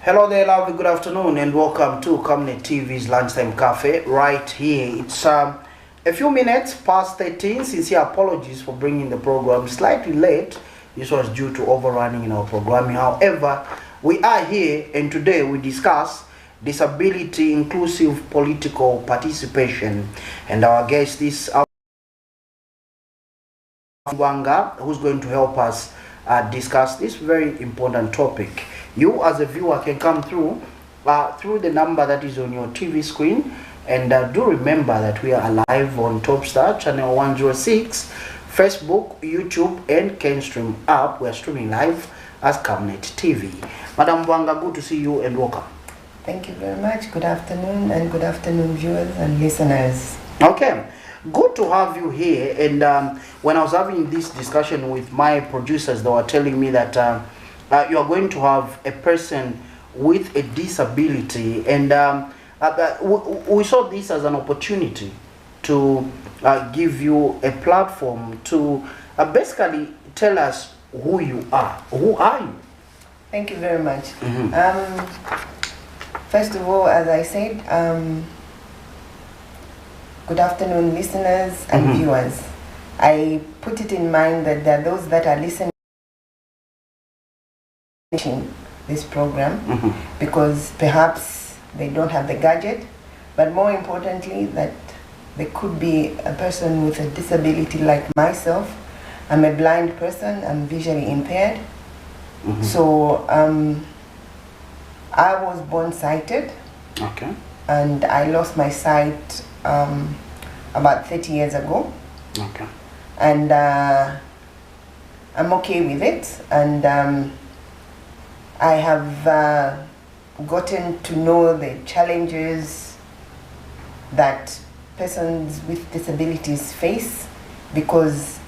Hello there, lovely. Good afternoon, and welcome to Camnet TV's Lunchtime Cafe. Right here, it's a few minutes past 13. Sincere apologies for bringing the program slightly late. This was due to overrunning in our programming. However, we are here, and today we discuss disability inclusive political participation, and our guest is MUBANGA, who's going to help us discuss this very important topic. You as a viewer can come through the number that is on your TV screen, and do remember that we are live on Topstar channel 106, Facebook, YouTube, and Kenstream app. We are streaming live as Camnet TV. Madam MUBANGA, good to see you and welcome. Thank you very much. Good afternoon, and good afternoon, viewers and listeners. Okay, good to have you here. And when I was having this discussion with my producers, they were telling me that you are going to have a person with a disability, and we saw this as an opportunity to give you a platform to basically tell us who you are. Who are you? Thank you very much. First of all, as I said, good afternoon, listeners and viewers. I put it in mind that there are those that are listening this program because perhaps they don't have the gadget, but more importantly that there could be a person with a disability like myself. I'm a blind person, I'm visually impaired. So I was born sighted, and I lost my sight about 30 years ago. And I'm okay with it, and I have gotten to know the challenges that persons with disabilities face, because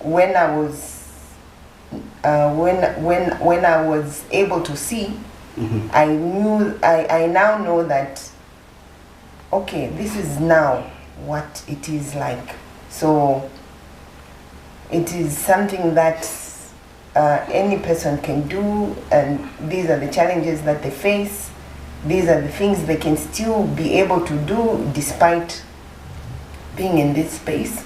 when I was able to see, I now know that okay, this is now what it is like. So it is something that any person can do, and these are the challenges that they face. These are the things they can still be able to do despite being in this space.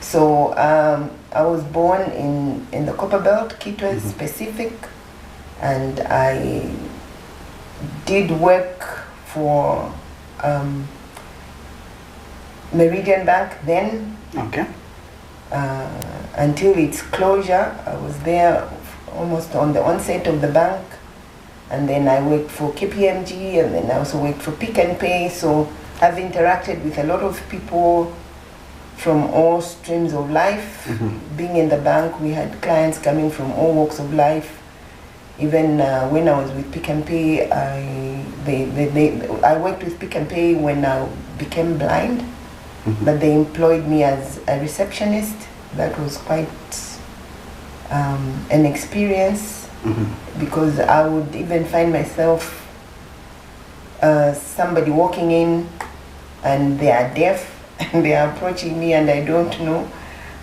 So I was born in the Copper Belt, Kitwe specific, and I did work for Meridian Bank then. Until its closure. I was there almost on the onset of the bank, and then I worked for KPMG, and then I also worked for Pick and Pay. So I've interacted with a lot of people from all streams of life. Being in the bank, we had clients coming from all walks of life. Even when I was with Pick and Pay, I worked with Pick and Pay when I became blind, but they employed me as a receptionist. That was quite an experience, because I would even find myself somebody walking in and they are deaf and they are approaching me and I don't know.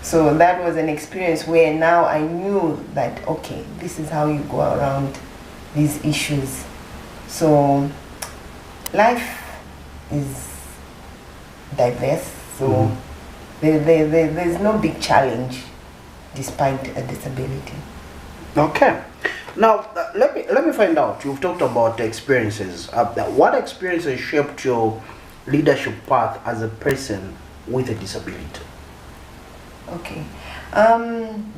So that was an experience where now I knew that okay, this is how you go around these issues. So life is diverse, so there's no big challenge despite a disability. Okay. Now let me find out. You've talked about experiences. What experiences shaped your leadership path as a person with a disability? Okay.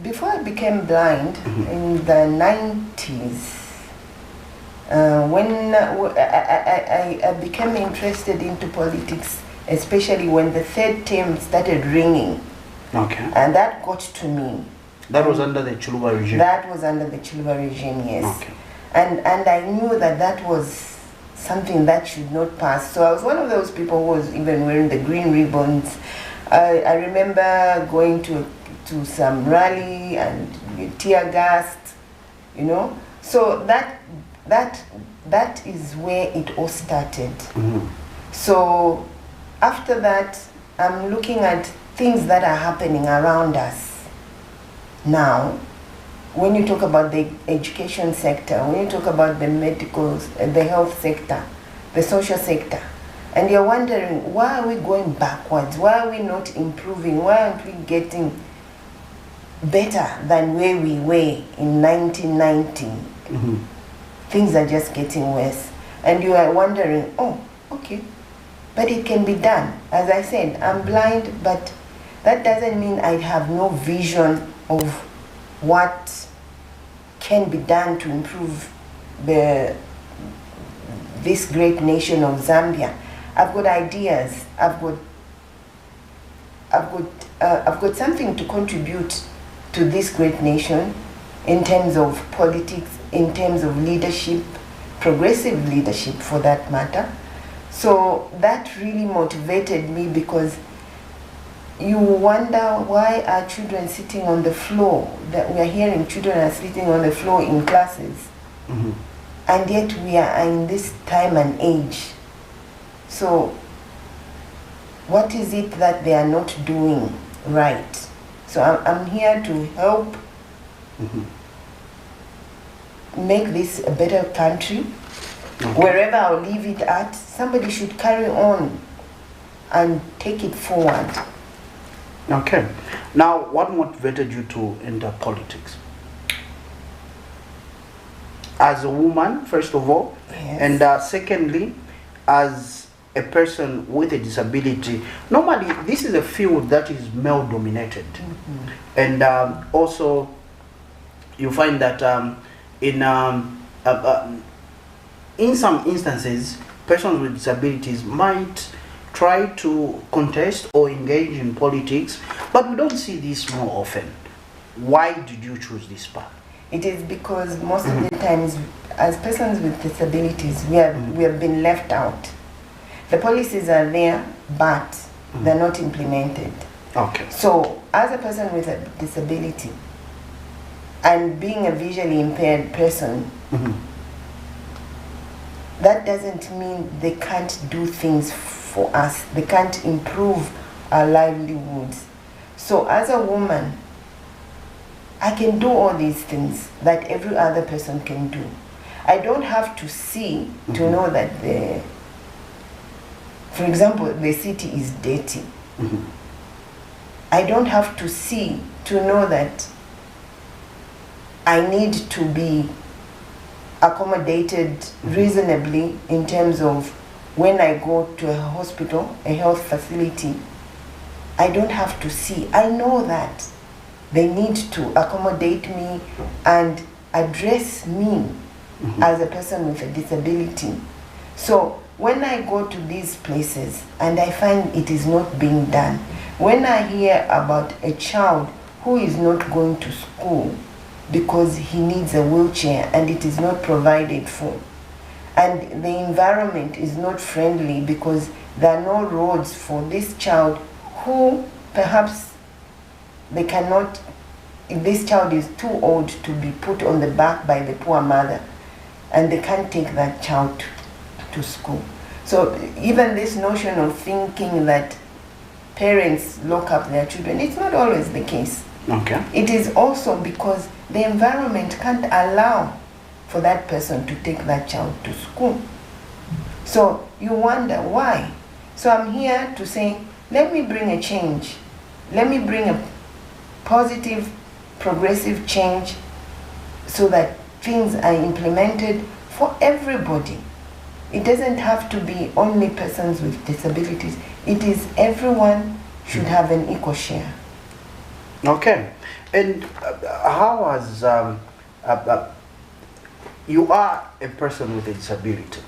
Before I became blind in the 90s, when I became interested into politics, especially when the third term started ringing. And that got to me. That was under the Chiluba regime? That was under the Chiluba regime, yes. And I knew that that was something that should not pass. So I was one of those people who was even wearing the green ribbons. I remember going to some rally and tear gassed, you know. So that is where it all started. So after that, I'm looking at things that are happening around us now, when you talk about the education sector, when you talk about the medical, the health sector, the social sector, and you're wondering, why are we going backwards? Why are we not improving? Why aren't we getting better than where we were in 1990? Mm-hmm. Things are just getting worse. And you are wondering, oh, okay, but it can be done. As I said, I'm blind, but that doesn't mean I have no vision of what can be done to improve this great nation of Zambia. I've got ideas. I've got something to contribute to this great nation in terms of politics, in terms of leadership, progressive leadership for that matter. So that really motivated me, because you wonder, why are children sitting on the floor? That we are hearing children are sitting on the floor in classes. Mm-hmm. And yet we are in this time and age. So what is it that they are not doing right? So I'm here to help Mm-hmm. make this a better country. Okay. Wherever I'll leave it at, somebody should carry on and take it forward. Okay. Now, what motivated you to enter politics? As a woman, first of all, Yes. and secondly, as a person with a disability. Normally, this is a field that is male-dominated, and also you find that in some instances, persons with disabilities might try to contest or engage in politics, but we don't see this more often. Why did you choose this path? It is because most of the times, as persons with disabilities, we have been left out. The policies are there, but they're not implemented. Okay. So, as a person with a disability, and being a visually impaired person, that doesn't mean they can't do things for us. They can't improve our livelihoods. So, as a woman, I can do all these things that every other person can do. I don't have to see to know that for example, the city is dirty. I don't have to see to know that I need to be accommodated reasonably in terms of when I go to a hospital, a health facility. I don't have to see. I know that they need to accommodate me and address me as a person with a disability. So when I go to these places and I find it is not being done, when I hear about a child who is not going to school because he needs a wheelchair and it is not provided for, and the environment is not friendly because there are no roads for this child who perhaps they cannot, if this child is too old to be put on the back by the poor mother, and they can't take that child to school. So even this notion of thinking that parents lock up their children, it's not always the case. Okay. It is also because the environment can't allow for that person to take that child to school. So you wonder why. So I'm here to say, let me bring a change. Let me bring a positive, progressive change so that things are implemented for everybody. It doesn't have to be only persons with disabilities. It is everyone should have an equal share. Okay. And how has you are a person with a disability?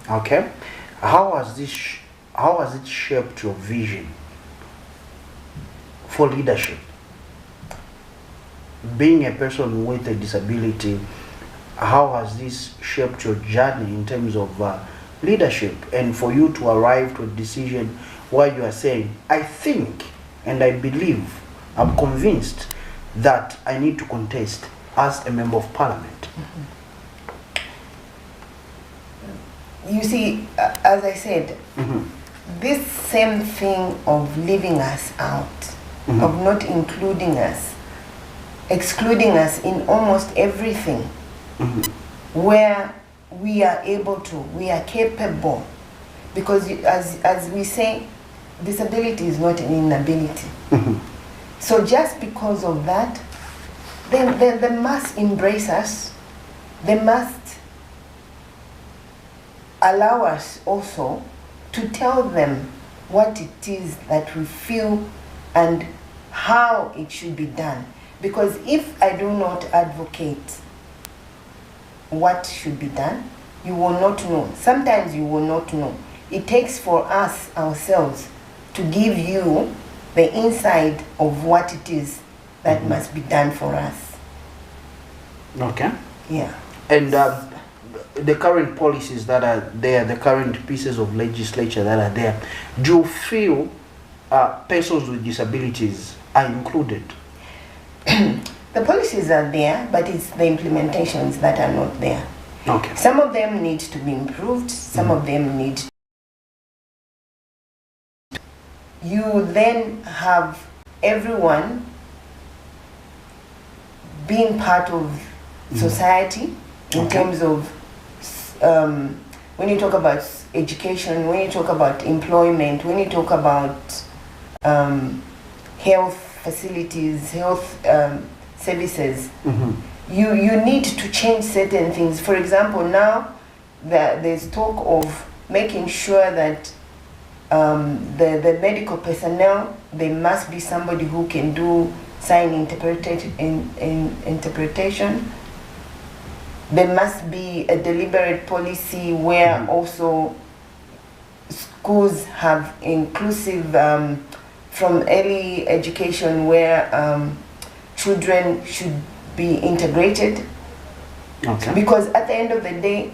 Okay. How has it shaped your vision for leadership? Being a person with a disability, how has this shaped your journey in terms of leadership, and for you to arrive to a decision where you are saying, I think and I believe, I'm convinced that I need to contest as a member of parliament? You see, as I said, this same thing of leaving us out, of not including us, excluding us in almost everything, where we are able to, we are capable, because as we say, disability is not an inability. So just because of that, they must embrace us. They must allow us also to tell them what it is that we feel and how it should be done. Because if I do not advocate what should be done, you will not know. Sometimes you will not know. It takes for us ourselves to give you the inside of what it is that must be done for us. Okay. Yeah. And the current policies that are there, the current pieces of legislature that are there, do you feel persons with disabilities are included? The policies are there, but it's the implementations that are not there. Okay. Some of them need to be improved, some of them need. You then have everyone being part of society in terms of when you talk about education, when you talk about employment, when you talk about health facilities, health services, you need to change certain things. For example, now there's talk of making sure that the medical personnel, they must be somebody who can do sign interpretation. There must be a deliberate policy where also schools have inclusive from early education, where children should be integrated. Okay. Because at the end of the day,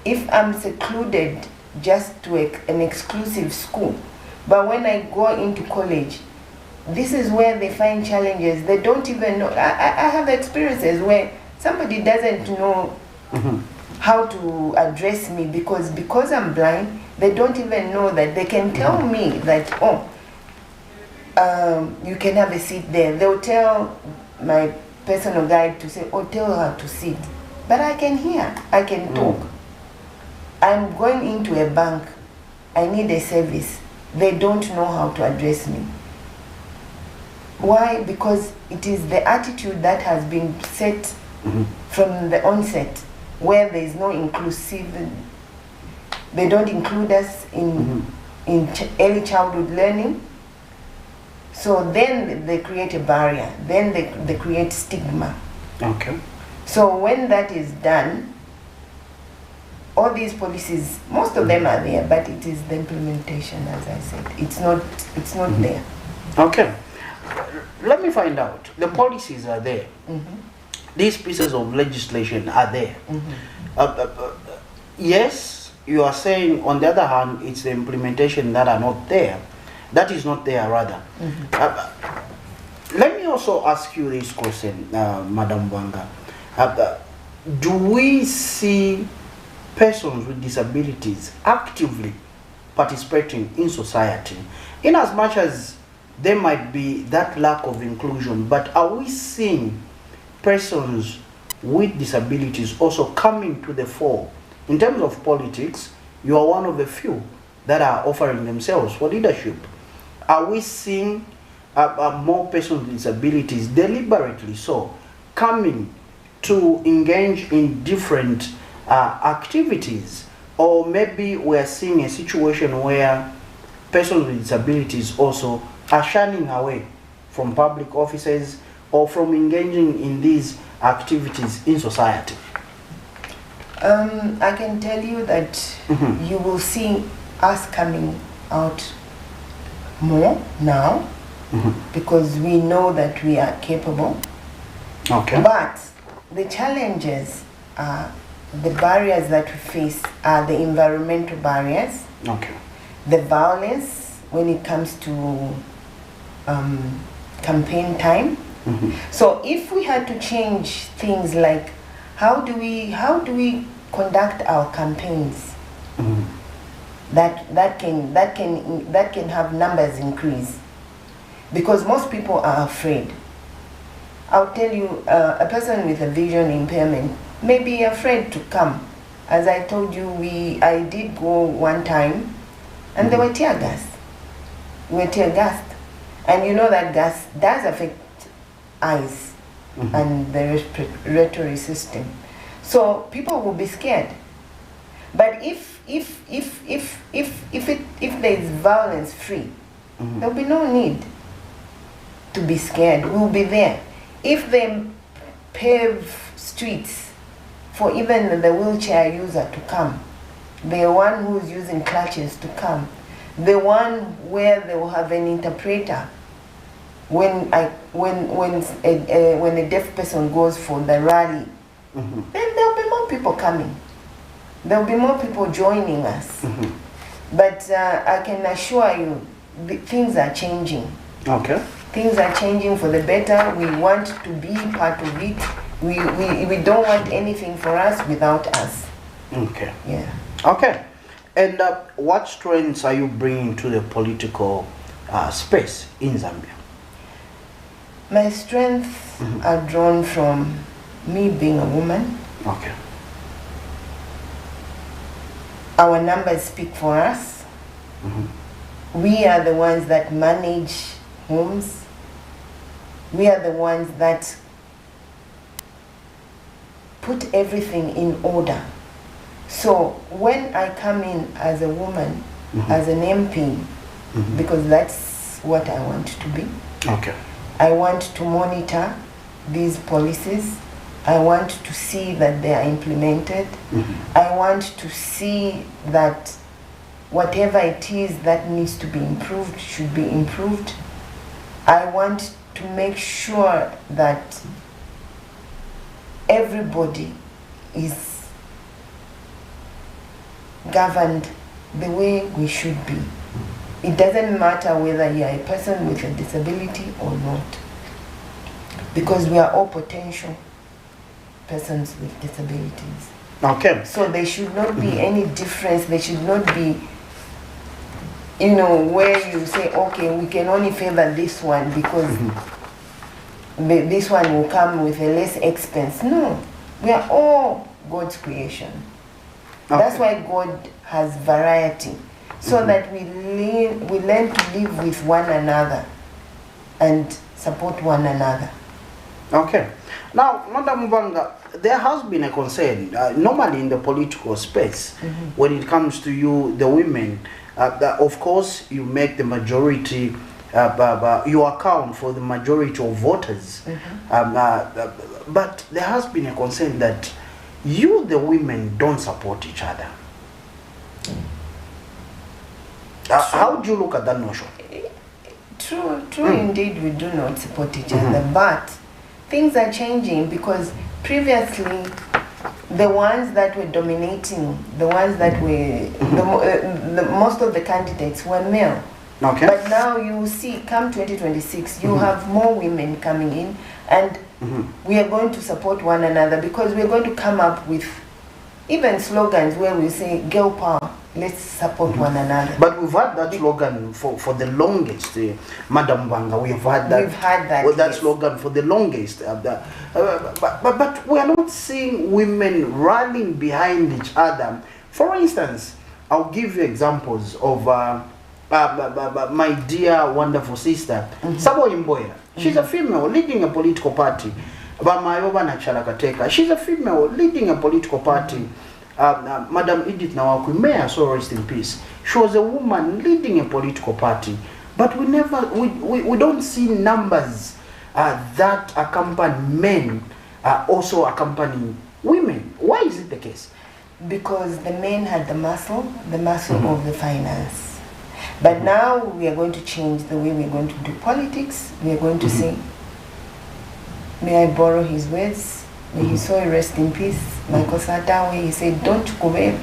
if I'm secluded just to an exclusive school, but when I go into college, this is where they find challenges. They don't even know. I have experiences where somebody doesn't know how to address me because I'm blind. They don't even know that they can tell me that, oh, you can have a seat there. They'll tell my personal guide to say, oh, tell her to sit. But I can hear, I can talk. I'm going into a bank, I need a service. They don't know how to address me. Why? Because it is the attitude that has been set from the onset, where there is no inclusive. They don't include us in early childhood learning. So then they create a barrier. Then they create stigma. Okay. So when that is done, all these policies, most of them are there, but it is the implementation, as I said. It's not there. Okay. Let me find out. The policies are there. These pieces of legislation are there. Yes, you are saying, on the other hand, it's the implementation that are not there. That is not there, rather. Let me also ask you this question, Madam Banga. Do we see persons with disabilities actively participating in society, in as much as there might be that lack of inclusion, but are we seeing persons with disabilities also coming to the fore? In terms of politics, you are one of the few that are offering themselves for leadership. Are we seeing more persons with disabilities, deliberately so, coming to engage in different activities? Or maybe we're seeing a situation where persons with disabilities also are shunning away from public offices or from engaging in these activities in society? I can tell you that you will see us coming out more now because we know that we are capable. Okay. But the challenges are, the barriers that we face are the environmental barriers. Okay. The violence when it comes to campaign time. So if we had to change things like how do we conduct our campaigns, that can have numbers increase, because most people are afraid. I'll tell you, a person with a vision impairment may be afraid to come. As I told you, I did go one time, and there were tear gas. We were tear gassed. And you know that gas does affect eyes and the respiratory system. So people will be scared. But if there is violence free, there'll be no need to be scared. We'll be there. If they pave streets for even the wheelchair user to come, the one who's using crutches to come, the one where they will have an interpreter when a deaf person goes for the rally, then there'll be more people coming. There'll be more people joining us. But I can assure you, things are changing. Okay. Things are changing for the better. We want to be part of it. We don't want anything for us without us. Okay. Yeah. Okay. And what strengths are you bringing to the political space in Zambia? My strengths are drawn from me being a woman. Okay. Our numbers speak for us. We are the ones that manage homes. We are the ones that put everything in order. So when I come in as a woman, as an MP, because that's what I want to be. Okay. I want to monitor these policies. I want to see that they are implemented. I want to see that whatever it is that needs to be improved should be improved. I want to make sure that everybody is governed the way we should be. It doesn't matter whether you are a person with a disability or not, because we are all potential persons with disabilities. Okay. So there should not be any difference. There should not be, you know, where you say, okay, we can only favor this one because this one will come with a less expense. No, we are all God's creation. Okay. That's why God has variety, so that we learn to live with one another and support one another. Okay. Now, Madam Mubanga, there has been a concern, normally in the political space, when it comes to you, the women, that of course you make the majority, you account for the majority of voters, but there has been a concern that you, the women, don't support each other. How do you look at that notion? True, indeed, we do not support each other, but things are changing, because previously the ones that were dominating, the ones that were, most of the candidates were male. Okay. But now you see, come 2026, you have more women coming in, and we are going to support one another, because we are going to come up with even slogans where we say, girl power, let's support one another. But we've had that slogan for the longest, Madam Banga. We've had that. Well, that slogan for the longest. But we are not seeing women rallying behind each other. For instance, I'll give you examples of my dear, wonderful sister, Sabo Imboya. She's a female leading a political party. She's a female leading a political party. Madam Edith Nawakwi, may I so rest in peace. She was a woman leading a political party, but we don't see numbers that accompany men also accompanying women. Why is it the case? Because the men had the muscle of the finance. But now we are going to change the way we're going to do politics. We are going to say, may I borrow his words? May his soul rest in peace. Michael Sata, where he said, don't kuwebe.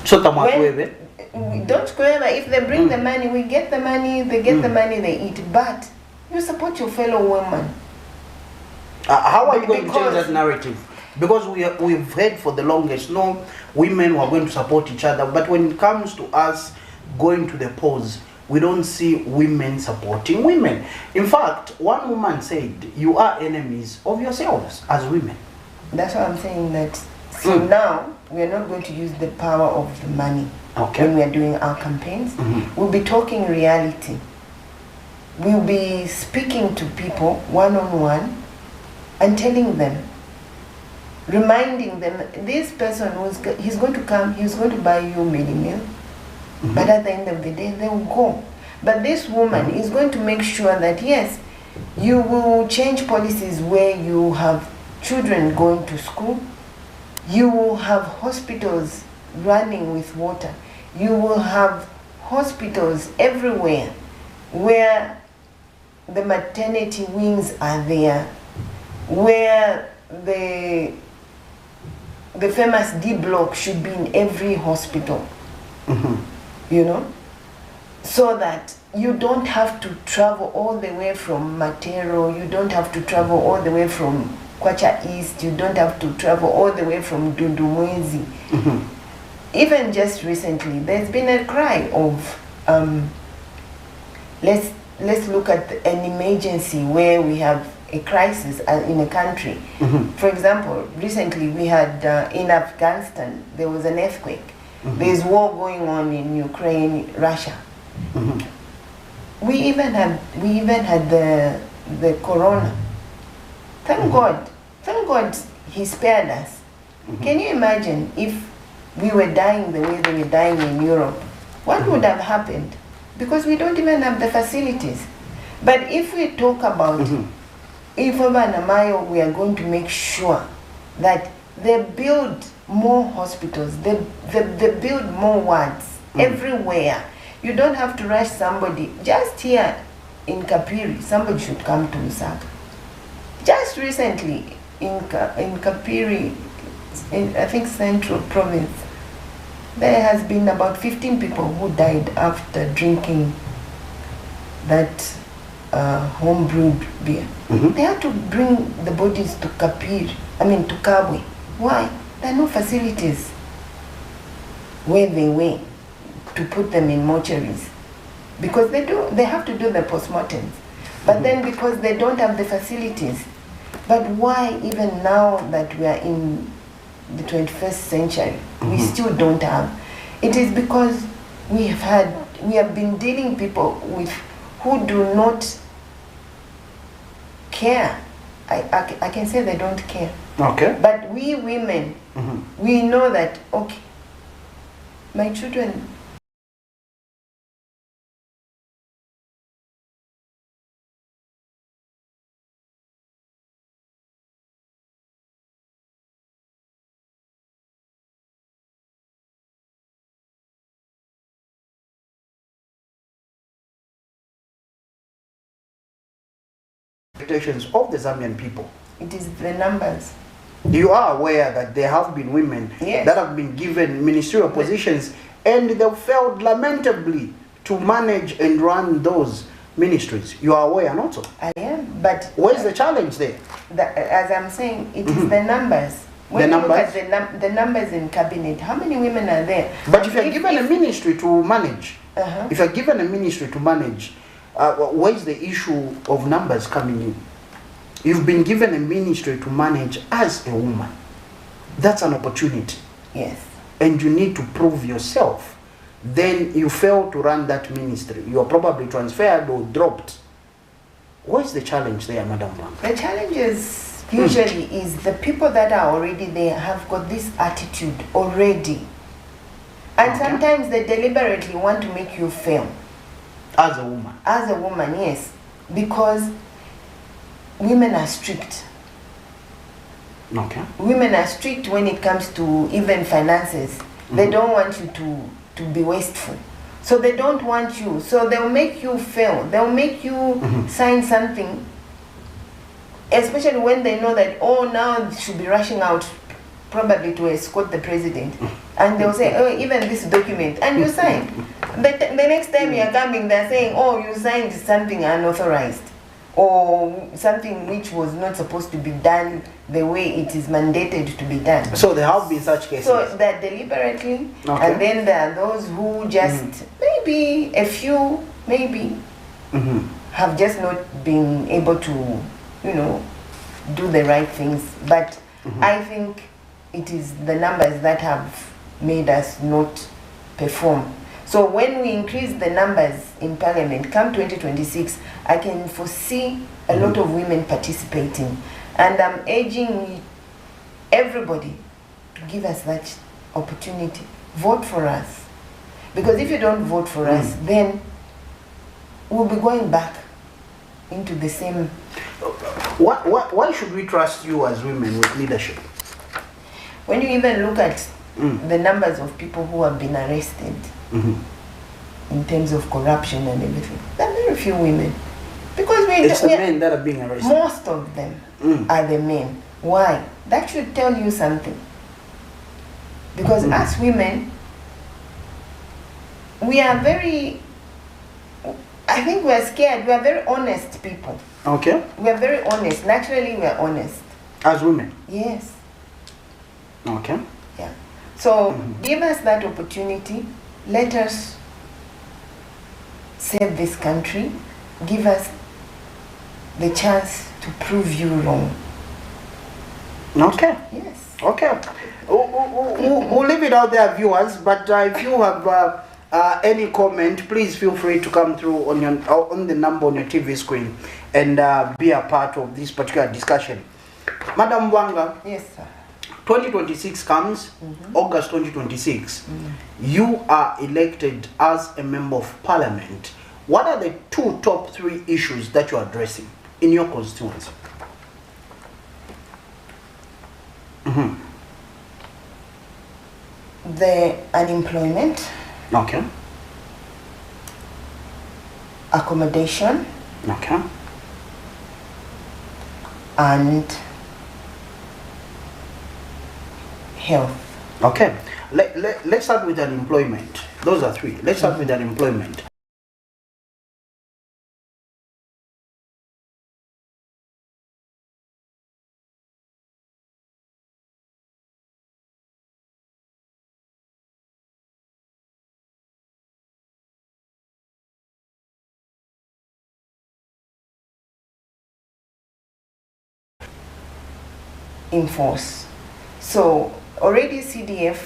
Don't kuwebe. If they bring the money, we get the money, they get the money, they eat. But you support your fellow woman. How are you going to change that narrative? Because we've heard for the longest, no, women were going to support each other. But when it comes to us going to the polls, we don't see women supporting women. In fact, one woman said, you are enemies of yourselves as women. That's why I'm saying that. So now, we are not going to use the power of the money when we are doing our campaigns. We'll be talking reality. We'll be speaking to people one-on-one and telling them, reminding them, this person, he's going to come, he's going to buy you mini meal, but at the end of the day, they will go. But this woman is going to make sure that, yes, you will change policies where you have children going to school, you will have hospitals running with water, you will have hospitals everywhere where the maternity wings are there, where the famous D block should be in every hospital, you know, so that you don't have to travel all the way from Matero, you don't have to travel all the way from Kwacha East, you don't have to travel all the way from Dundumwezi. Even just recently, there's been a cry of, let's look at an emergency where we have a crisis in a country. For example, recently we had in Afghanistan, there was an earthquake. There's war going on in Ukraine, Russia. We even had the corona. Thank God he spared us. Can you imagine if we were dying the way they were dying in Europe? What would have happened? Because we don't even have the facilities. But if we talk about Ifaba and Amayo, we are going to make sure that they build more hospitals, they build more wards everywhere. You don't have to rush somebody. Just here in Kapiri, somebody should come to Lusaka. Just recently in Kapiri, in I think Central Province, there has been about 15 people who died after drinking that home-brewed beer. They had to bring the bodies to to Kabwe. Why? There are no facilities where they were to put them in mortuaries. Because they have to do the postmortems. But then because they don't have the facilities. But why even now that we are in the 21st century, we still don't have? It is because we have been dealing people with who do not care. I can say they don't care. Okay. But we women, we know that, okay, my children, expectations of the Zambian people. it is the numbers. You are aware that there have been women that have been given ministerial positions and they failed lamentably to manage and run those ministries. You are aware, not so? I am, but where's the challenge there? As I'm saying, it is the numbers. When you look at the numbers in cabinet, how many women are there? But if you're given a ministry to manage, if you're given a ministry to manage, where's the issue of numbers coming in? You've been given a ministry to manage as a woman. That's an opportunity. Yes. And you need to prove yourself. Then you fail to run that ministry. You are probably transferred or dropped. What's the challenge there, Madam Blanca? The challenge is usually is the people that are already there have got this attitude already. And sometimes they deliberately want to make you fail. As a woman? As a woman, yes. Because women are strict. Okay. Women are strict when it comes to even finances. They don't want you to be wasteful. So they don't want you. So they'll make you fail. They'll make you sign something, especially when they know that, oh, now they should be rushing out probably to escort the president. And they'll say, oh, even this document. And you sign. The next time you're coming, they're saying, oh, you signed something unauthorized, or something which was not supposed to be done the way it is mandated to be done. So there have been such cases? So that deliberately, and then there are those who just, maybe a few maybe have just not been able to, you know, do the right things. But I think it is the numbers that have made us not perform. So when we increase the numbers in Parliament, come 2026, I can foresee a lot of women participating. And I'm urging everybody to give us that opportunity. Vote for us. Because if you don't vote for us, then we'll be going back into the same... Why should we trust you as women with leadership? When you even look at the numbers of people who have been arrested in terms of corruption and everything, there are very few women. Because it's the men that are being arrested. Most of them are the men. Why? That should tell you something. Because as women, we are very... I think we are scared. We are very honest people. Okay. We are very honest. Naturally, we are honest. As women? Yes. Okay. Yeah. So, give us that opportunity. Let us save this country. Give us the chance to prove you wrong. Okay. Yes. Okay. We'll leave it out there, viewers. But if you have... any comment, please feel free to come through on the number on your TV screen and be a part of this particular discussion. Madam Wanga, yes, sir. 2026 comes, August 2026. You are elected as a member of Parliament. What are the top 3 issues that you are addressing in your constituency? The unemployment. Okay. Accommodation. Okay. And health. Okay. Let's start with unemployment. Those are 3. Let's start with unemployment. In force. So already CDF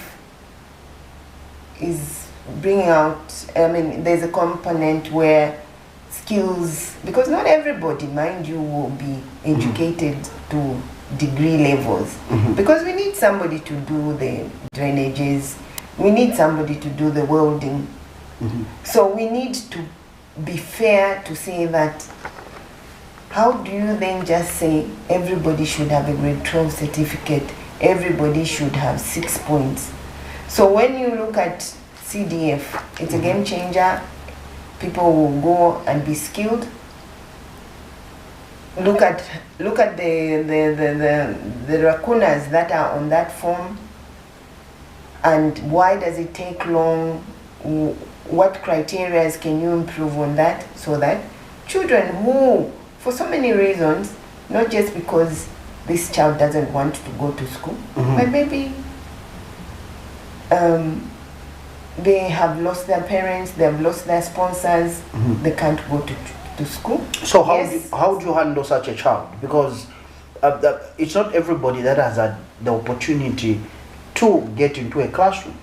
is bringing out, I mean, there's a component where skills, because not everybody, mind you, will be educated to degree levels, because we need somebody to do the drainages, we need somebody to do the welding. So we need to be fair to say that, how do you then just say everybody should have a grade 12 certificate, everybody should have 6 points? So when you look at CDF, it's a game changer. People will go and be skilled. Look at the lacunas that are on that form, and why does it take long? What criteria can you improve on that, so that children who, for so many reasons, not just because this child doesn't want to go to school, but maybe they have lost their parents, they have lost their sponsors, they can't go to school. So how do you handle such a child? Because it's not everybody that has had the opportunity to get into a classroom.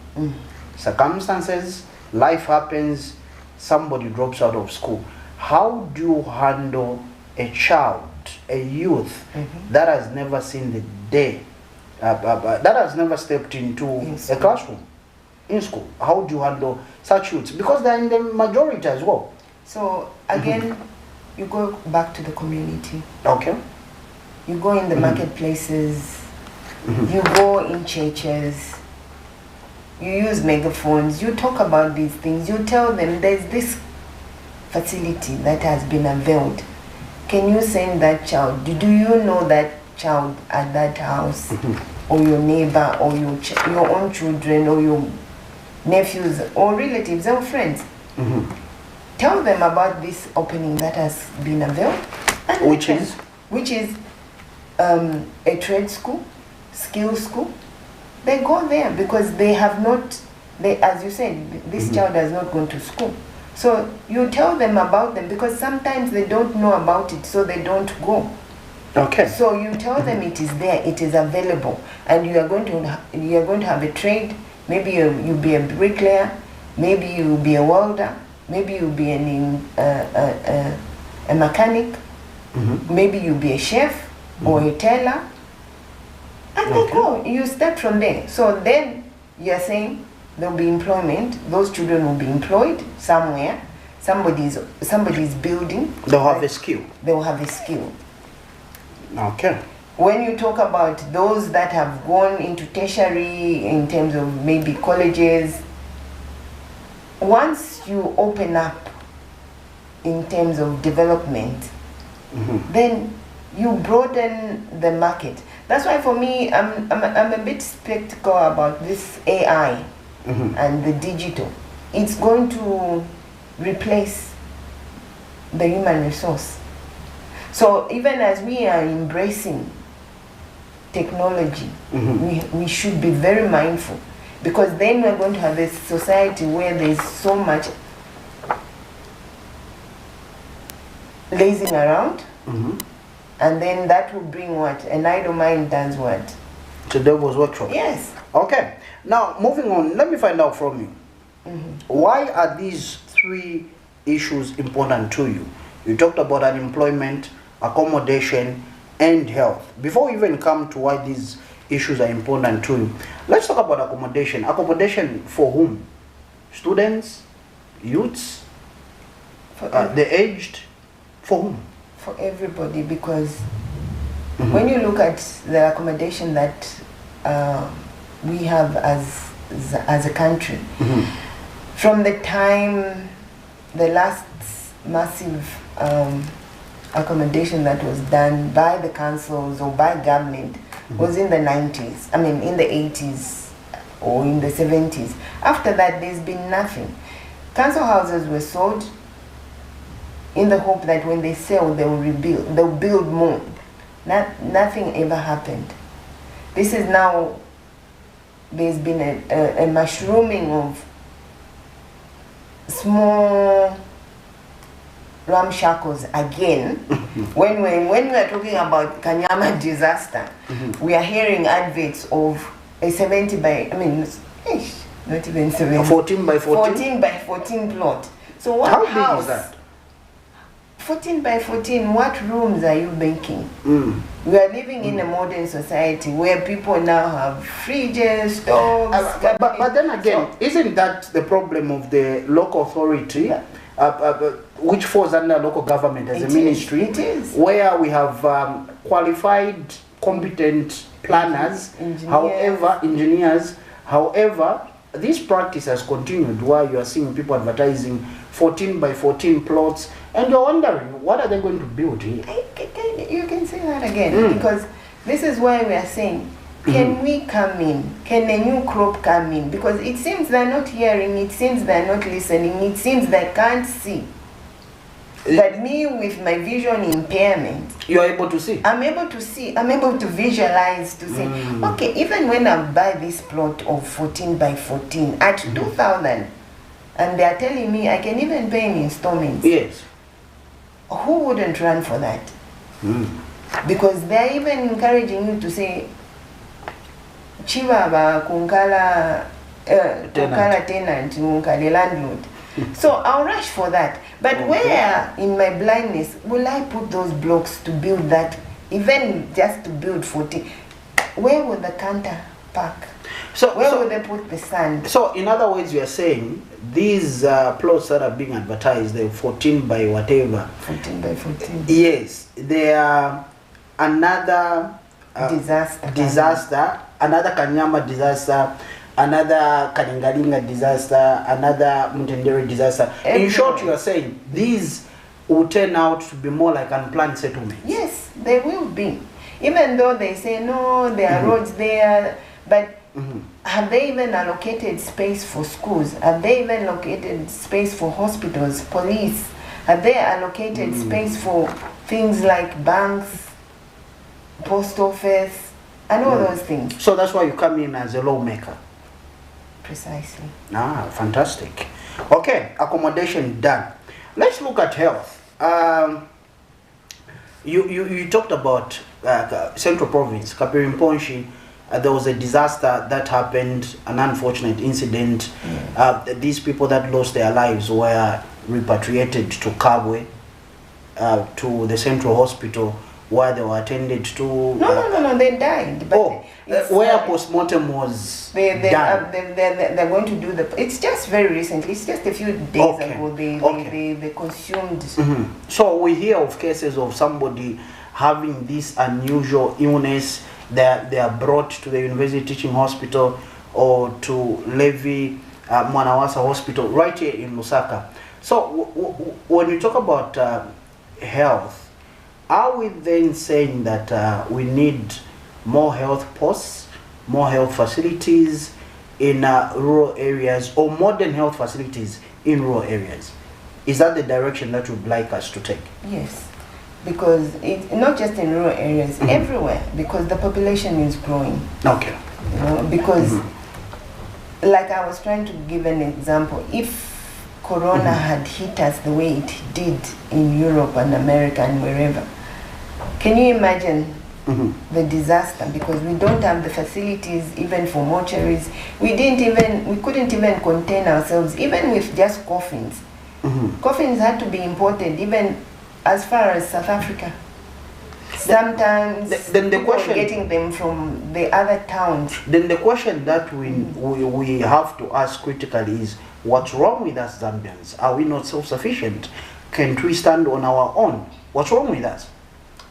Circumstances, life happens, somebody drops out of school. How do you handle a child, a youth that has never seen the day, that has never stepped into a classroom in school? How do you handle such youths? Because they're in the majority as well. So again, you go back to the community. Okay. You go in the marketplaces, you go in churches, you use megaphones, you talk about these things, you tell them there's this facility that has been unveiled. Can you send that child? Do you know that child at that house, or your neighbor, or your own children, or your nephews, or relatives, or friends? Tell them about this opening that has been unveiled. Which is a trade school, skill school. They go there because they have not, as you said, this child has not gone to school. So you tell them about them, because sometimes they don't know about it, so they don't go. Okay. So you tell them it is there, it is available, and you are going to have a trade. Maybe you'll be a bricklayer, maybe you'll be a welder, maybe you'll be a mechanic, maybe you'll be a chef or a tailor, and they go. You start from there. So then you're saying there'll be employment. Those children will be employed somewhere. Somebody's building. They'll have a skill. They will have a skill. Okay. When you talk about those that have gone into tertiary in terms of maybe colleges, once you open up in terms of development, then you broaden the market. That's why for me, I'm a bit skeptical about this AI and the digital. It's going to replace the human resource. So even as we are embracing technology, we should be very mindful, because then we're going to have a society where there's so much lazing around, and then that will bring what? An idle mind does what? The devil's workshop. Yes. Okay. Now, moving on, let me find out from you. Why are these three issues important to you? You talked about unemployment, accommodation, and health. Before we even come to why these issues are important to you, let's talk about accommodation. Accommodation for whom? Students, youths, the aged, for whom? For everybody, because when you look at the accommodation that we have as a country, from the time the last massive accommodation that was done by the councils or by government was in the 90s, I mean in the 80s or in the 70s. After that, there's been nothing. Council houses were sold in the hope that when they sell, they will rebuild, they'll build more. Nothing ever happened. This is now, there's been a mushrooming of small ramshackles again. when we're talking about Kanyama disaster, we are hearing adverts of a 70 by, I mean, not even 70. 14 by 14? 14 by 14 plot. So what How house? big is that? 14 by 14, what rooms are you making? We are living in a modern society where people now have fridges, stoves. But then again, isn't that the problem of the local authority, which falls under local government as a ministry? It is. Where we have qualified, competent planners, engineers. However, this practice has continued, where you are seeing people advertising 14 by 14 plots, and you're wondering, what are they going to build here? You can say that again, because this is why we are saying, can we come in? Can a new crop come in? Because it seems they're not hearing, it seems they're not listening, it seems they can't see. But me, with my vision impairment, you're able to see? I'm able to see, I'm able to visualize, to say, okay, even when I buy this plot of 14 by 14 at 2,000, and they're telling me I can even pay in installments. Yes. Who wouldn't run for that? Because they're even encouraging you to say, Chiwaba kunkala tenant, kunkala landlord. So I'll rush for that. But where in my blindness will I put those blocks to build that, even just to build 40? Where will the counter park? Where will they put the sand? So in other words, you are saying these plots that are being advertised, the 14 by whatever. 14 by 14. Yes, they are another disaster, another Kanyama disaster, another Kalingalinga disaster, another Mutendere disaster. In short, you are saying these will turn out to be more like unplanned settlements. Yes, they will be. Even though they say, no, there are roads there, but have they even allocated space for schools? Have they even allocated space for hospitals, police? Have they allocated space for things like banks, post office, and all those things? So that's why you come in as a lawmaker. precisely. Ah, fantastic. Okay, accommodation done. Let's look at health. You talked about Central Province, Kapirimponshi. There was a disaster that happened, an unfortunate incident. Yes. These people that lost their lives were repatriated to Kabwe, to the Central Hospital, where they were attended to. No, they died. But where postmortem was done. They're going to do it's just very recently. It's just a few days ago. They consumed. So we hear of cases of somebody having this unusual illness. They are brought to the University Teaching Hospital or to Levi Mwanawasa Hospital right here in Lusaka. So when you talk about health, are we then saying that we need more health posts, more health facilities in rural areas, or modern health facilities in rural areas? Is that the direction that you'd like us to take? Yes, because it's not just in rural areas, everywhere, because the population is growing. Okay. You know, because, like I was trying to give an example, if Corona had hit us the way it did in Europe and America and wherever, can you imagine the disaster? Because we don't have the facilities even for mortuaries. We couldn't even contain ourselves, even with just coffins. Coffins had to be imported even as far as South Africa. Sometimes then the question, getting them from the other towns. Then the question that we have to ask critically is, what's wrong with us Zambians? Are we not self-sufficient? Can't we stand on our own? What's wrong with us?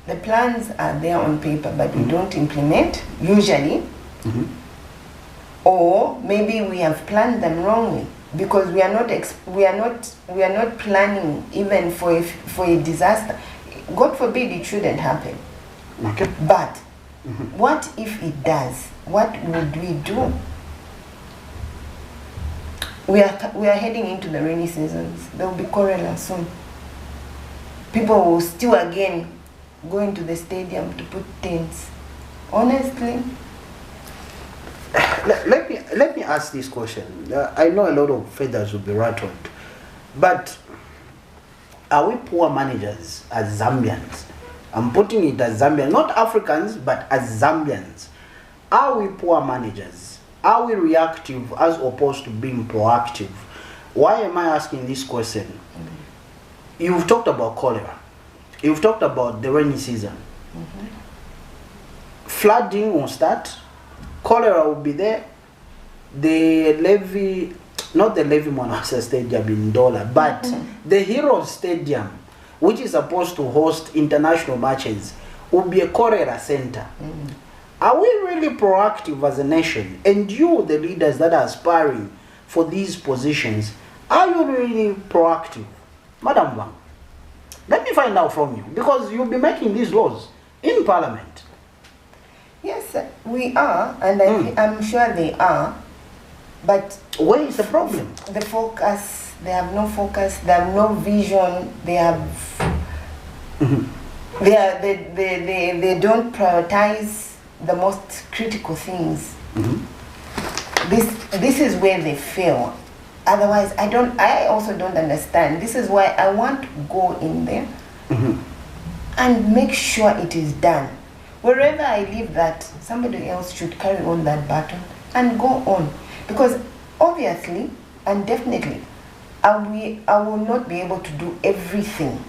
The plans are there on paper, but we don't implement usually, or maybe we have planned them wrongly because we are not planning even for a disaster. God forbid it shouldn't happen. Okay. But what if it does? What would we do? We are heading into the rainy seasons. There will be cholera soon. People will still again go into the stadium to put tents. Honestly, let me ask this question. I know a lot of feathers will be rattled, but are we poor managers as Zambians? I'm putting it as Zambians, not Africans, but as Zambians. Are we poor managers? Are we reactive as opposed to being proactive? Why am I asking this question? You've talked about cholera. You've talked about the rainy season. Flooding will start. Cholera will be there. The Levi, not the Levi Mwanawasa Stadium in Dola, but the Heroes Stadium, which is supposed to host international matches, will be a cholera center. Are we really proactive as a nation? And you, the leaders that are aspiring for these positions, are you really proactive? Madam Bang, let me find out from you, because you'll be making these laws in Parliament. Yes, we are, and I'm sure they are. But where is the problem? The focus, they have no focus, they have no vision, they have they don't prioritize the most critical things. This is where they fail. Otherwise, I also don't understand. This is why I want to go in there and make sure it is done. Wherever I leave that, somebody else should carry on that baton and go on. Because obviously and definitely, I will not be able to do everything.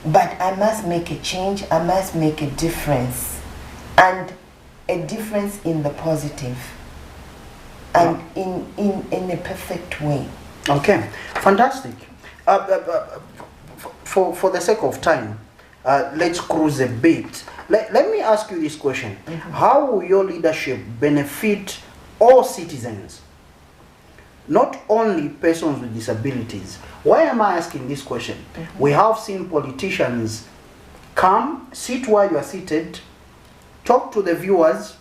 But I must make a change, I must make a difference. And a difference in the positive. And in a perfect way. Okay, fantastic. For the sake of time, let's cruise a bit. Let me ask you this question. How will your leadership benefit all citizens, not only persons with disabilities? Why am I asking this question? We have seen politicians come, sit where you are seated, talk to the viewers,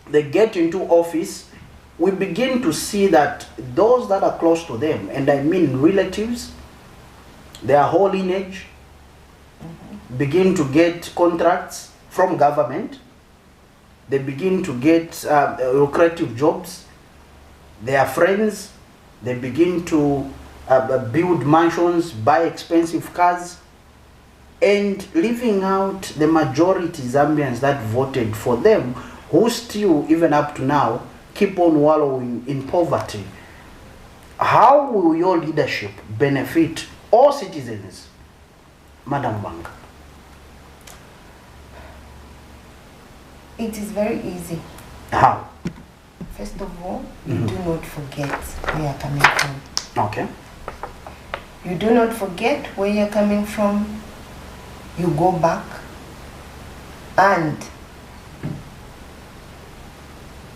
they get into office. We begin to see that those that are close to them, and I mean relatives, their whole lineage, begin to get contracts from government. They begin to get lucrative jobs. They are friends. They begin to build mansions, buy expensive cars, and leaving out the majority Zambians that voted for them, who still, even up to now, keep on wallowing in poverty. How will your leadership benefit all citizens, Madam Banga? It is very easy. How? First of all, you do not forget where you're coming from. Okay. You do not forget where you're coming from. You go back and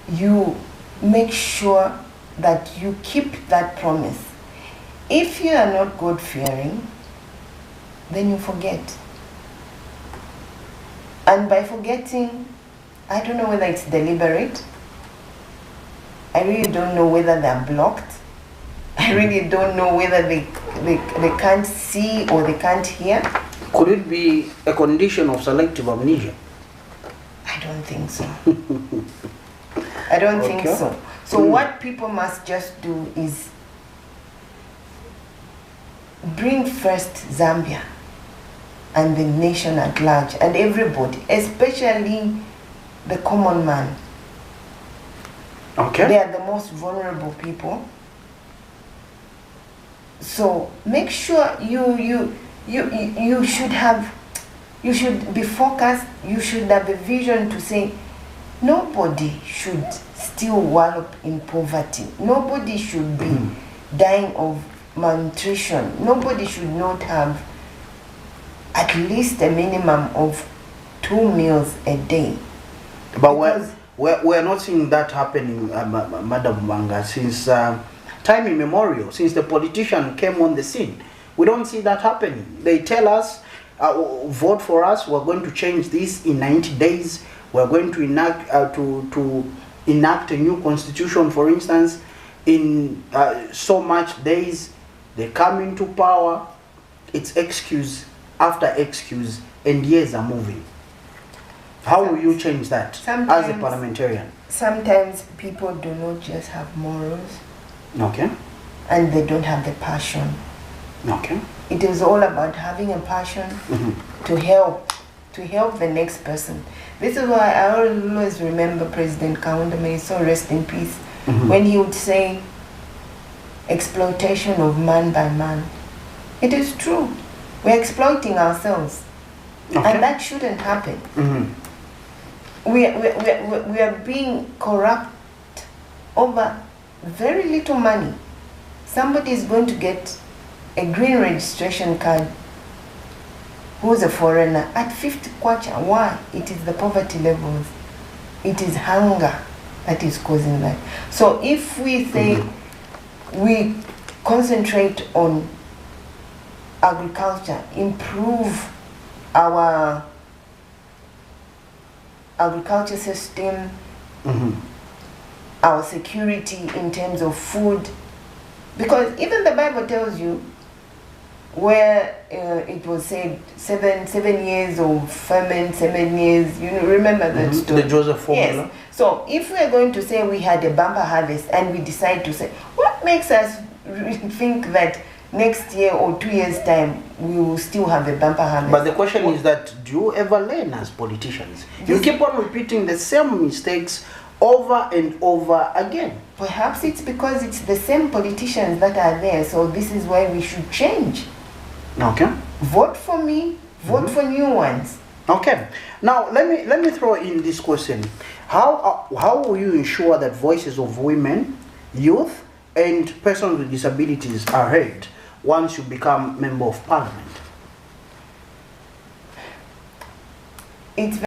you make sure that you keep that promise. If you are not God-fearing, then you forget. And by forgetting, I don't know whether it's deliberate. I really don't know whether they're blocked. I really don't know whether they can't see or they can't hear. Could it be a condition of selective amnesia? I don't think so. I don't think so. So what people must just do is bring first Zambia and the nation at large and everybody, especially the common man. Okay. They are the most vulnerable people. So make sure you should be focused. You should have a vision to say nobody should still wallow in poverty. Nobody should be dying of malnutrition. Nobody should not have at least a minimum of 2 meals a day. But we're not seeing that happening, Madam Banga, since time immemorial, since the politician came on the scene. We don't see that happening. They tell us, vote for us, we're going to change this in 90 days. We're going to enact to enact a new constitution, for instance, in so much days. They come into power, it's excuse after excuse, and years are moving. How will you change that as a parliamentarian? Sometimes people do not just have morals. Okay. And they don't have the passion. Okay. It is all about having a passion to help the next person. This is why I always remember President Kaunda, may his soul rest in peace, when he would say, exploitation of man by man. It is true. We're exploiting ourselves. Okay. And that shouldn't happen. We are being corrupt over very little money. Somebody is going to get a green registration card who's a foreigner at 50 kwacha. Why? It is the poverty levels. It is hunger that is causing that. So if we say we concentrate on agriculture, improve our agriculture system, our security in terms of food, because even the Bible tells you where it was said 7 years of famine, 7 years, you know, remember that story? The Joseph formula. Yes. So if we are going to say we had a bumper harvest and we decide to say, what makes us think that next year or 2 years time we will still have a bumper harvest? But the question is that, do you ever learn as politicians? You keep on repeating the same mistakes over and over again. Perhaps it's because it's the same politicians that are there, so this is why we should change. Okay. Vote for me, vote for new ones. Okay. Now let me throw in this question. How will you ensure that voices of women, youth, and persons with disabilities are heard once you become member of parliament? It's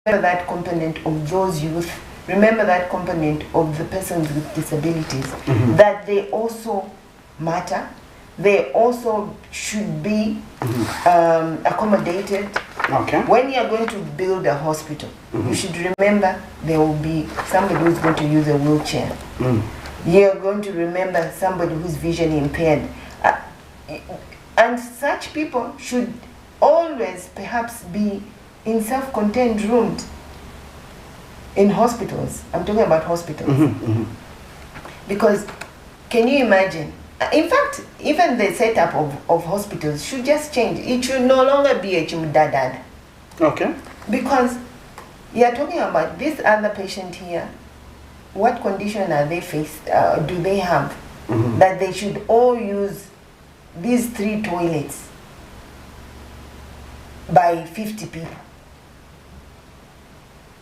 that component of those youth, remember that component of the persons with disabilities, that they also matter, they also should be accommodated, Okay. When you are going to build a hospital, you should remember there will be somebody who's going to use a wheelchair. You're going to remember somebody who's vision impaired. And such people should always perhaps be in self-contained rooms in hospitals. I'm talking about hospitals. Because can you imagine? In fact, even the setup of hospitals should just change. It should no longer be a chimdadad. Okay. Because you're talking about this other patient here. What condition are they do they have that they should all use these 3 toilets by 50 people?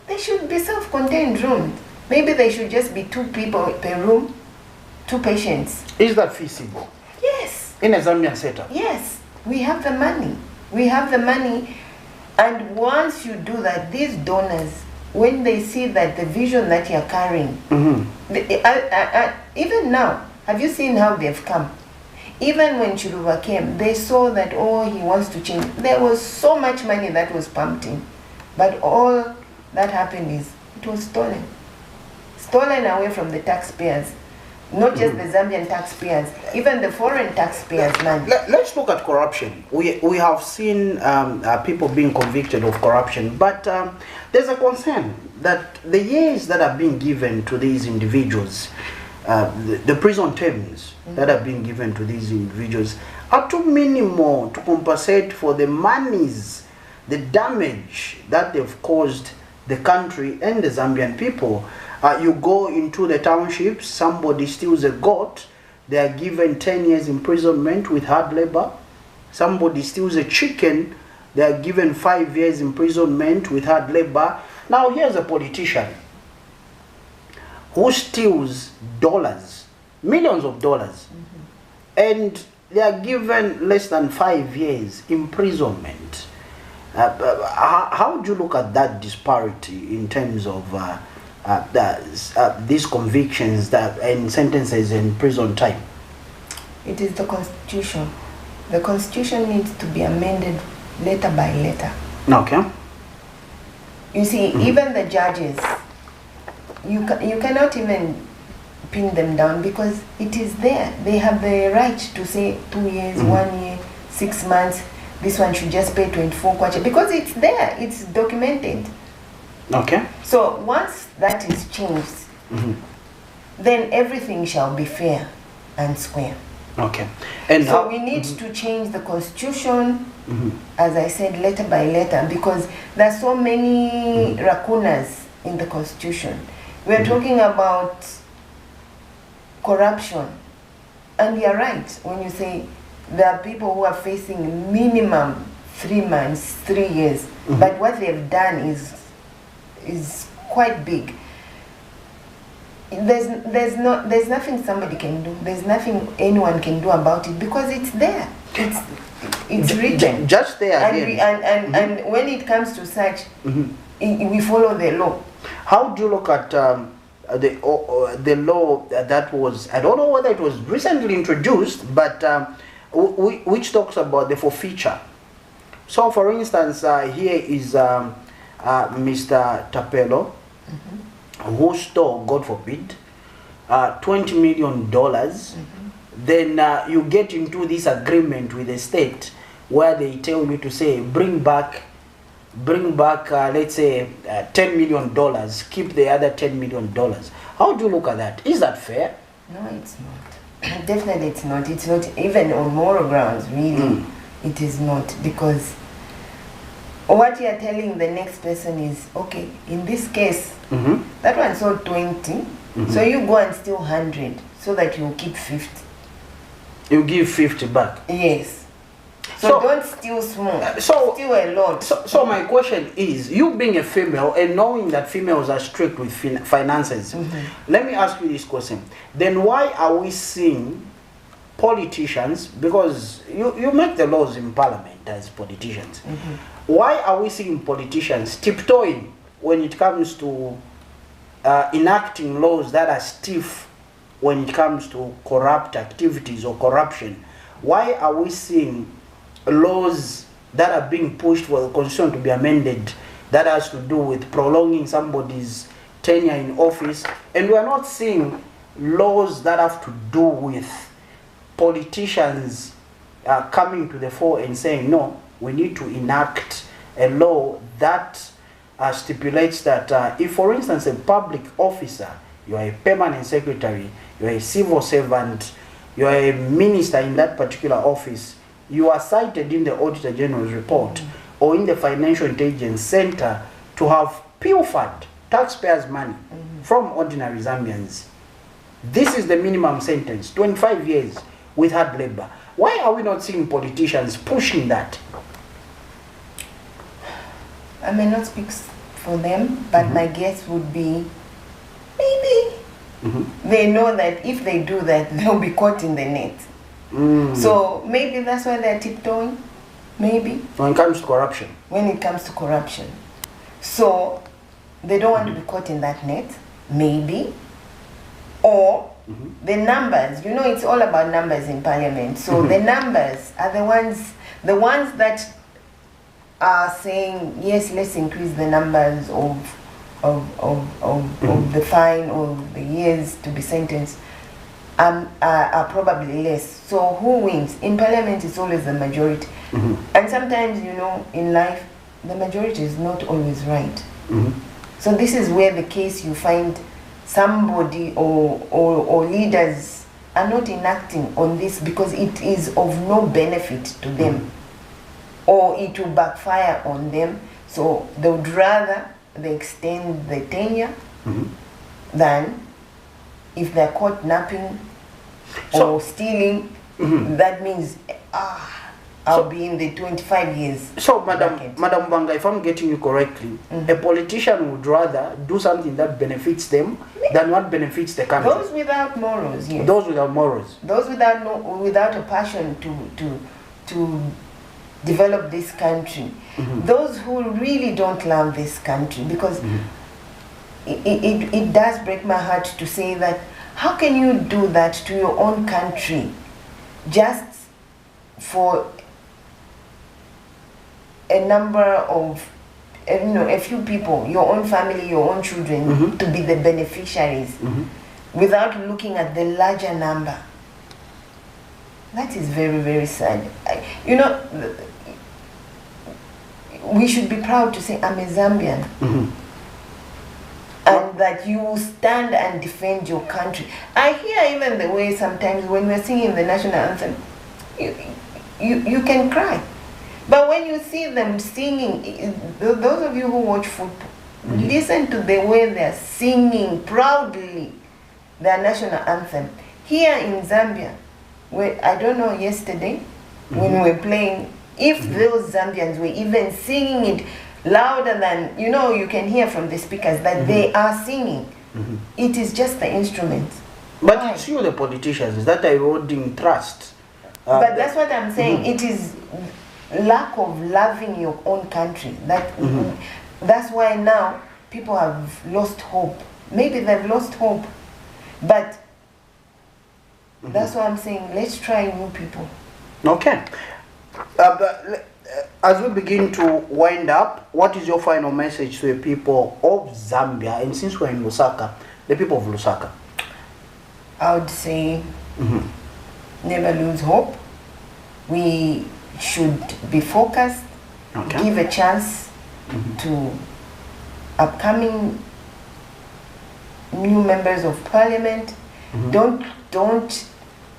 They should be self-contained rooms. Maybe they should just be 2 people per room, 2 patients. Is that feasible? Yes. In a Zambian setup? Yes. We have the money. We have the money. And once you do that, these donors, when they see that the vision that you're carrying, even now, have you seen how they've come? Even when Chiruva came, they saw that, oh, he wants to change. There was so much money that was pumped in. But all that happened is, it was stolen. Stolen away from the taxpayers. Not just the Zambian taxpayers, even the foreign taxpayers' money. Let's look at corruption. We have seen people being convicted of corruption, but there's a concern that the years that are being given to these individuals, the prison terms that are being given to these individuals are too minimal to compensate for the monies, the damage that they've caused the country and the Zambian people. You go into the townships, somebody steals a goat, they are given 10 years imprisonment with hard labor. Somebody steals a chicken, they are given 5 years imprisonment with hard labor. Now here's a politician who steals dollars, millions of dollars, and they are given less than 5 years imprisonment. How do you look at that disparity in terms of these convictions and sentences in prison time? It is the Constitution. The Constitution needs to be amended letter by letter. Okay. You see, even the judges, you cannot even pin them down because it is there. They have the right to say 2 years, 1 year, 6 months. This one should just pay 24 kwacha because it's there. It's documented. Okay. So once that is changed, then everything shall be fair and square. Okay. And so we need to change the Constitution, as I said, letter by letter, because there are so many lacunas in the Constitution. We are talking about corruption, and you're right when you say there are people who are facing minimum 3 months, 3 years, but what they've done is quite big. There's nothing somebody can do. There's nothing anyone can do about it because it's there. It's written. Just there. And when it comes to such, we follow the law. How do you look at the law that was, I don't know whether it was recently introduced, but which talks about the forfeiture. So for instance, here is Mr. Tapelo, who stole, God forbid, $20 million. Then you get into this agreement with the state where they tell you to say, bring back, let's say, $10 million, keep the other $10 million. How do you look at that? Is that fair? No, it's not. Definitely it's not. It's not even on moral grounds, really. It is not, because what you are telling the next person is, okay, in this case, that one sold 20, so you go and steal 100 so that you keep 50. You give 50 back? Yes. So don't steal small, steal a lot. So my question is, you being a female and knowing that females are strict with finances, let me ask you this question. Then why are we seeing politicians, because you make the laws in parliament as politicians, why are we seeing politicians tiptoeing when it comes to enacting laws that are stiff when it comes to corrupt activities or corruption? Why are we seeing laws that are being pushed for the constitution to be amended that has to do with prolonging somebody's tenure in office, and we are not seeing laws that have to do with politicians coming to the fore and saying, no, we need to enact a law that stipulates that if, for instance, a public officer, you are a permanent secretary, you are a civil servant, you are a minister in that particular office, you are cited in the Auditor General's report or in the Financial Intelligence Center to have pilfered taxpayers' money from ordinary Zambians. This is the minimum sentence, 25 years with hard labor. Why are we not seeing politicians pushing that? I may not speak for them, but my guess would be maybe they know that if they do that, they'll be caught in the net. So maybe that's why they're tiptoeing. Maybe. When it comes to corruption. When it comes to corruption. So they don't want to be caught in that net. Maybe. Or the numbers. You know, it's all about numbers in parliament. So the numbers are the ones that are saying, yes, let's increase the numbers of the fine or the years to be sentenced are probably less. So who wins? In parliament, it's always the majority. And sometimes, you know, in life, the majority is not always right. So this is where the case you find somebody or leaders are not enacting on this because it is of no benefit to them, or it will backfire on them. So they would rather they extend the tenure than if they're caught napping or stealing, that means I'll be in the 25 years. So, Madam MUBANGA, if I'm getting you correctly, a politician would rather do something that benefits them than what benefits the country. Those without morals, yes. Those without morals. Those without a passion to develop this country. Those who really don't love this country, because it does break my heart to say that how can you do that to your own country just for a number of, a few people, your own family, your own children, to be the beneficiaries without looking at the larger number? That is very, very sad. You know, we should be proud to say, I'm a Zambian. And that you stand and defend your country. I hear even the way sometimes when we're singing the national anthem, you can cry. But when you see them singing, those of you who watch football, listen to the way they're singing proudly their national anthem. Here in Zambia, where, I don't know, yesterday, when we were playing, if those Zambians were even singing it louder than, you know, you can hear from the speakers that they are singing. It is just the instruments. But it's you, the politicians, that are eroding trust. But that's what I'm saying. It is lack of loving your own country. That's why now people have lost hope. Maybe they've lost hope. But that's why I'm saying, let's try new people. Okay. As we begin to wind up, what is your final message to the people of Zambia? And since we're in Lusaka, the people of Lusaka. I would say never lose hope. We should be focused, give a chance to upcoming new members of parliament. Don't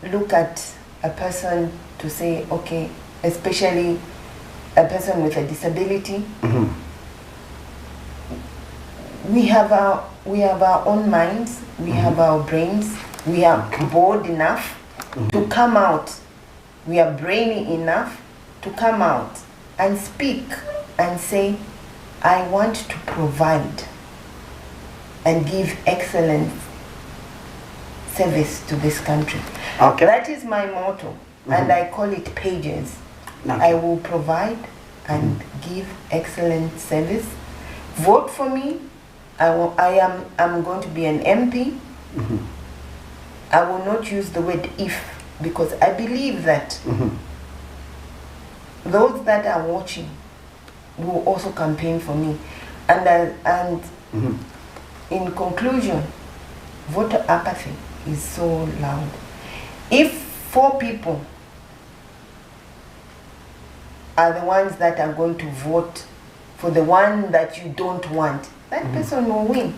look at a person to say, okay, especially a person with a disability. We have our own minds, we have our brains, we are bold enough to come out, we are brainy enough to come out and speak and say, I want to provide and give excellent service to this country. Okay. That is my motto, and I call it pages. I will provide and give excellent service. Vote for me. I'm going to be an MP. I will not use the word if, because I believe that those that are watching will also campaign for me. And in conclusion, voter apathy is so loud. If 4 people are the ones that are going to vote for the one that you don't want, that person will win.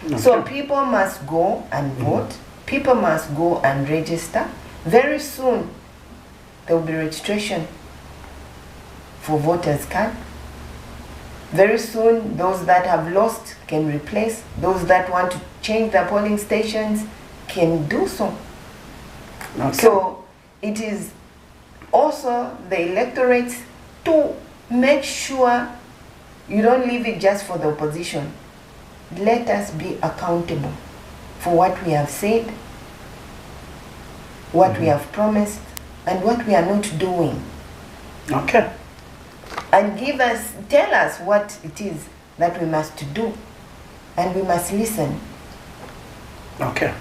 Okay. So people must go and vote. People must go and register. Very soon, there will be registration for voters' card. Very soon, those that have lost can replace. Those that want to change their polling stations can do so. Okay. So it is also the electorate to make sure you don't leave it just for the opposition. Let us be accountable for what we have said, what we have promised, and what we are not doing. Okay. And tell us what it is that we must do, and we must listen. Okay.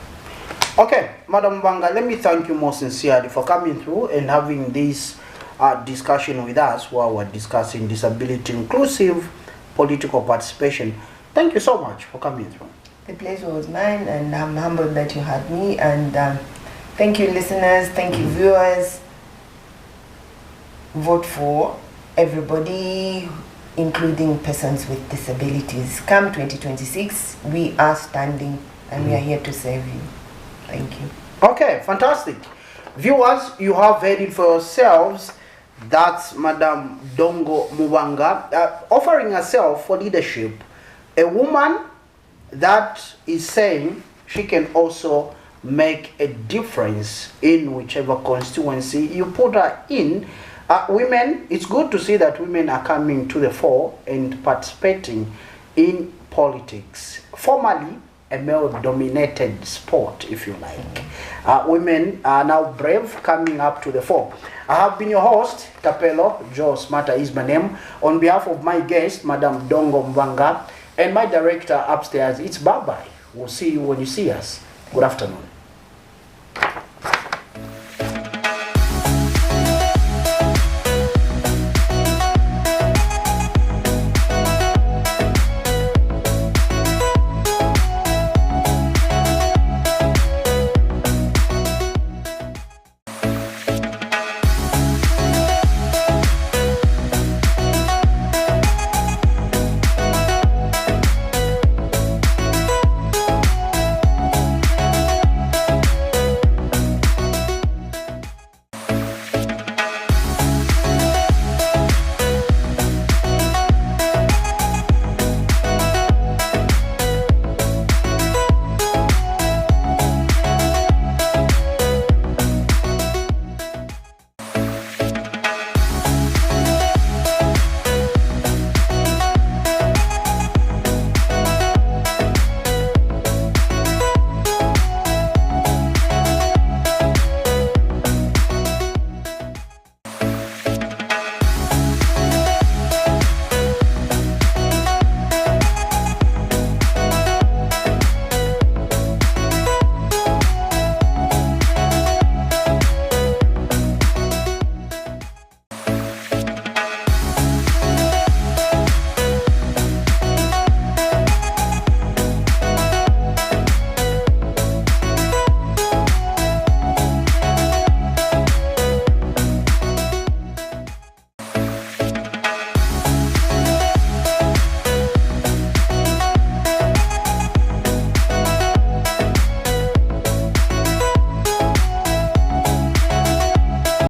Okay, Madam MUBANGA, let me thank you most sincerely for coming through and having this discussion with us while we're discussing disability inclusive political participation. Thank you so much for coming through. The pleasure was mine, and I'm humbled that you had me. And thank you, listeners. Thank you, viewers. Vote for everybody, including persons with disabilities. Come 2026, we are standing and we are here to serve you. Thank you. Okay, fantastic. Viewers, you have heard it for yourselves. That's Madam DONGO MUBANGA offering herself for leadership. A woman that is saying she can also make a difference in whichever constituency you put her in. Women, it's good to see that women are coming to the fore and participating in politics. Formerly a male-dominated sport, if you like. Women are now brave, coming up to the fore. I have been your host, Tapelo Joe Smarter is my name. On behalf of my guest, Madam DONGO MUBANGA, and my director upstairs, it's bye-bye. We'll see you when you see us. Good afternoon.